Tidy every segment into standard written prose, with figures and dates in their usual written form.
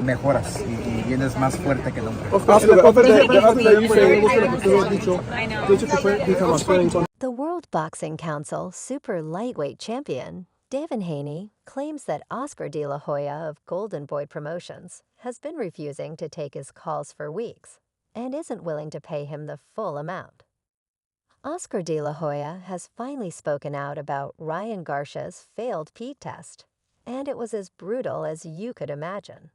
mejoras y vienes más fuerte que nunca. The World Boxing Council super lightweight champion, Devin Haney, claims that Oscar De La Hoya of Golden Boy Promotions has been refusing to take his calls for weeks and isn't willing to pay him the full amount. Oscar De La Hoya has finally spoken out about Ryan Garcia's failed PED test, and it was as brutal as you could imagine.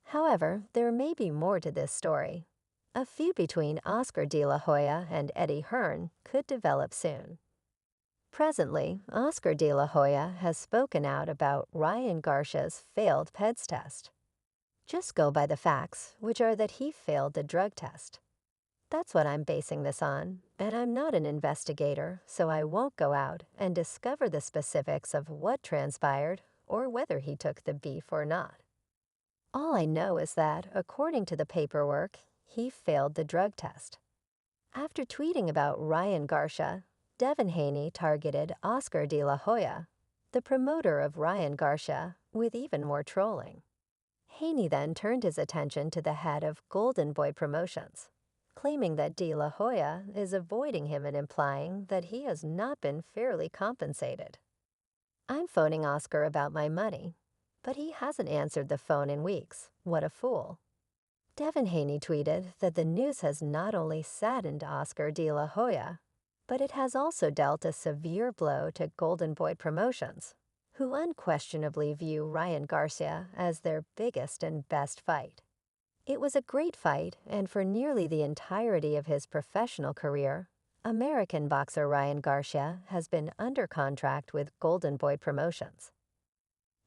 However, there may be more to this story. A feud between Oscar De La Hoya and Eddie Hearn could develop soon. Presently, Oscar De La Hoya has spoken out about Ryan Garcia's failed PEDS test. Just go by the facts, which are that he failed the drug test. That's what I'm basing this on, and I'm not an investigator, so I won't go out and discover the specifics of what transpired or whether he took the beef or not. All I know is that, according to the paperwork, he failed the drug test. After tweeting about Ryan Garcia, Devin Haney targeted Oscar De La Hoya, the promoter of Ryan Garcia, with even more trolling. Haney then turned his attention to the head of Golden Boy Promotions, claiming that De La Hoya is avoiding him and implying that he has not been fairly compensated. I'm phoning Oscar about my money, but he hasn't answered the phone in weeks. What a fool. Devin Haney tweeted that the news has not only saddened Oscar De La Hoya, but it has also dealt a severe blow to Golden Boy Promotions, who unquestionably view Ryan Garcia as their biggest and best fight. It was a great fight, and for nearly the entirety of his professional career, American boxer Ryan Garcia has been under contract with Golden Boy Promotions.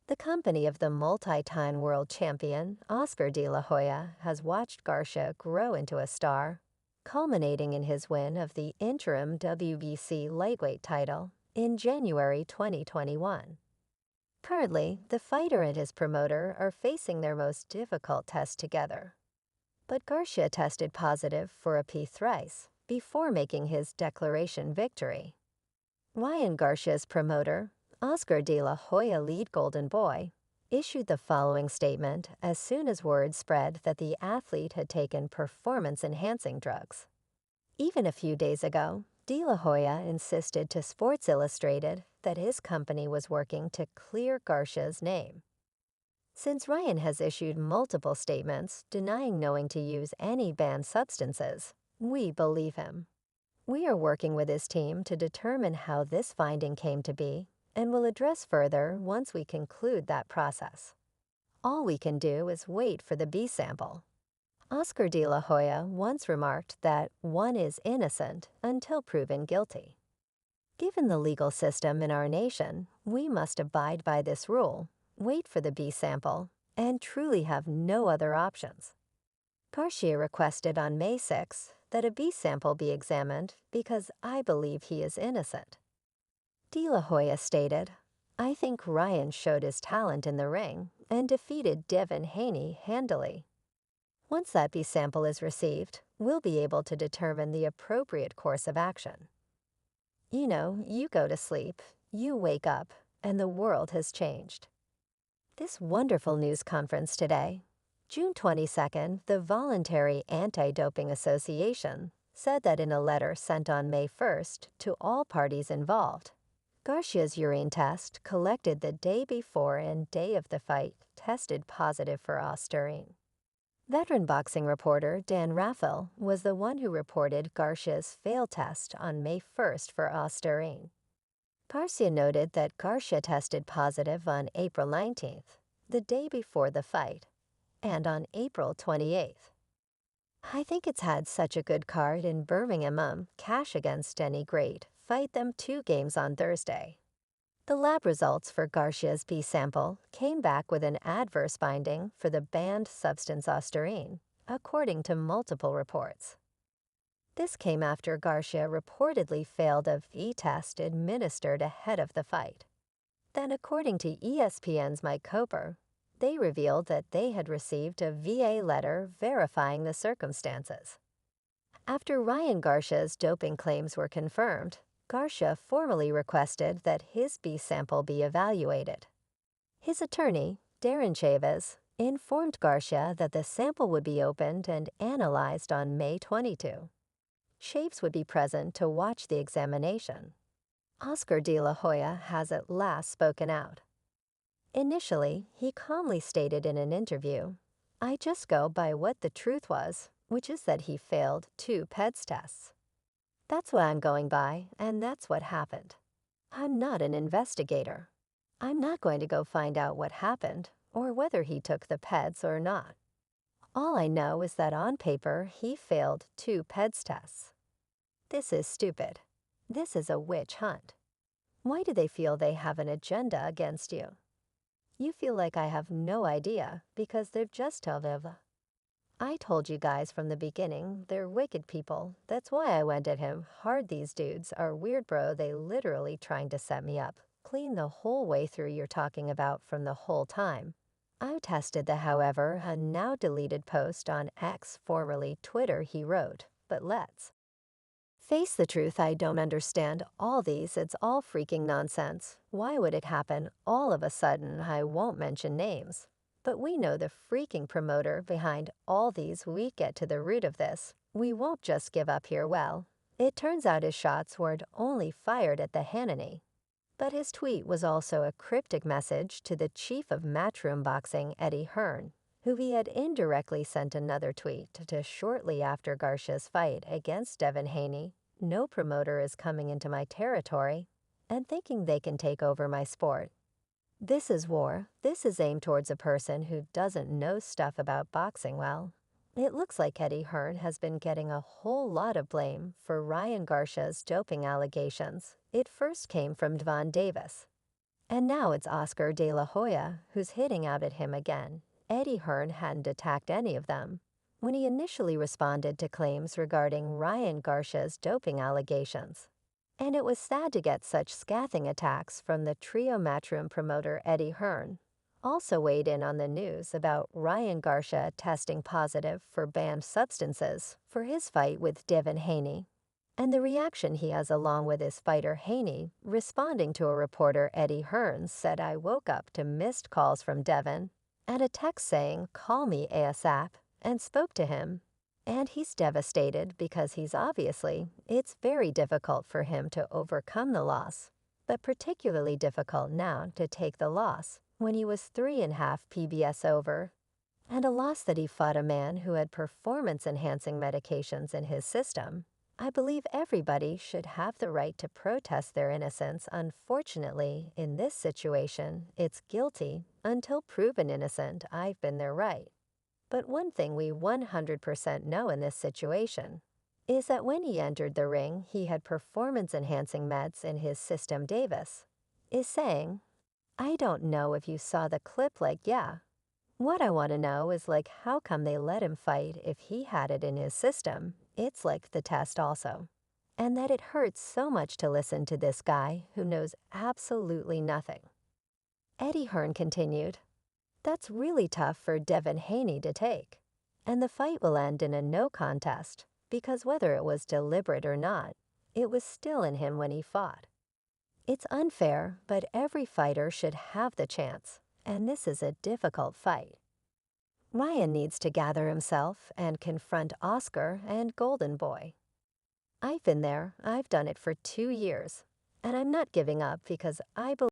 The company of the multi-time world champion Oscar De La Hoya has watched Garcia grow into a star, culminating in his win of the interim WBC lightweight title in January 2021. Currently, the fighter and his promoter are facing their most difficult test together. But Garcia tested positive for a PED thrice before making his declaration victory. Ryan Garcia's promoter, Oscar De La Hoya lead Golden Boy, issued the following statement as soon as word spread that the athlete had taken performance-enhancing drugs. Even a few days ago, De La Hoya insisted to Sports Illustrated that his company was working to clear Garcia's name. Since Ryan has issued multiple statements denying knowing to use any banned substances, we believe him. We are working with his team to determine how this finding came to be and will address further once we conclude that process. All we can do is wait for the B sample. Oscar De La Hoya once remarked that one is innocent until proven guilty. Given the legal system in our nation, we must abide by this rule, wait for the B sample, and truly have no other options. Garcia requested on May 6 that a B sample be examined because I believe he is innocent. De La Hoya stated, "I think Ryan showed his talent in the ring and defeated Devin Haney handily. Once that B sample is received, we'll be able to determine the appropriate course of action." You know, you go to sleep, you wake up, and the world has changed. This wonderful news conference today, June 22nd, the Voluntary Anti-Doping Association said that in a letter sent on May 1st to all parties involved, Garcia's urine test collected the day before and day of the fight tested positive for ostarine. Veteran boxing reporter Dan Raffel was the one who reported Garcia's failed test on May 1st for ostarine. Garcia noted that Garcia tested positive on April 19th, the day before the fight, and on April 28th. I think it's had such a good card in Birmingham, Cash against any great, fight them 2 games on Thursday. The lab results for Garcia's B sample came back with an adverse finding for the banned substance ostarine, according to multiple reports. This came after Garcia reportedly failed a V test administered ahead of the fight. Then, according to ESPN's Mike Coper, they revealed that they had received a VA letter verifying the circumstances. After Ryan Garcia's doping claims were confirmed, Garcia formally requested that his B sample be evaluated. His attorney, Darren Chavez, informed Garcia that the sample would be opened and analyzed on May 22. Shapes would be present to watch the examination. Oscar de la Hoya has at last spoken out. Initially, he calmly stated in an interview, "I just go by what the truth was, which is that he failed 2 PEDS tests. That's what I'm going by, and that's what happened. I'm not an investigator. I'm not going to go find out what happened or whether he took the PEDS or not. All I know is that on paper he failed 2 PEDS tests. This is stupid. This is a witch hunt. Why do they feel they have an agenda against you? You feel like I have no idea because they've just told them. I told you guys from the beginning, they're wicked people. That's why I went at him hard. These dudes are weird, bro. They literally trying to set me up. Clean the whole way through you're talking about from the whole time." I tested the however a now deleted post on X, formerly Twitter, he wrote, "But let's face the truth, I don't understand all these, it's all freaking nonsense. Why would it happen all of a sudden? I won't mention names. But we know the freaking promoter behind all these. We get to the root of this. We won't just give up here." Well, it turns out his shots weren't only fired at the haney, but his tweet was also a cryptic message to the chief of Matchroom Boxing, Eddie Hearn, who he had indirectly sent another tweet to shortly after Garcia's fight against Devin Haney. "No promoter is coming into my territory and thinking they can take over my sport. This is war. This is aimed towards a person who doesn't know stuff about boxing well." It looks like Eddie Hearn has been getting a whole lot of blame for Ryan Garcia's doping allegations. It first came from Devin Davis, and now it's Oscar de la Hoya who's hitting out at him again. Eddie Hearn hadn't attacked any of them when he initially responded to claims regarding Ryan Garcia's doping allegations. And it was sad to get such scathing attacks from the trio Matchroom promoter Eddie Hearn. Also weighed in on the news about Ryan Garcia testing positive for banned substances for his fight with Devin Haney, and the reaction he has along with his fighter Haney. Responding to a reporter, Eddie Hearn said, "I woke up to missed calls from Devin and a text saying, 'Call me ASAP,' and spoke to him. And he's devastated because it's very difficult for him to overcome the loss, but particularly difficult now to take the loss when he was 3.5 PBS over, and a loss that he fought a man who had performance-enhancing medications in his system. I believe everybody should have the right to protest their innocence. Unfortunately, in this situation, it's guilty until proven innocent. I've been there, right? But one thing we 100% know in this situation is that when he entered the ring, he had performance-enhancing meds in his system." Davis is saying, "I don't know if you saw the clip, yeah. What I want to know is how come they let him fight if he had it in his system? It's the test also. And that it hurts so much to listen to this guy who knows absolutely nothing." Eddie Hearn continued, "That's really tough for Devin Haney to take. And the fight will end in a no contest, because whether it was deliberate or not, it was still in him when he fought. It's unfair, but every fighter should have the chance, and this is a difficult fight. Ryan needs to gather himself and confront Oscar and Golden Boy. I've been there. I've done it for 2 years, and I'm not giving up because I believe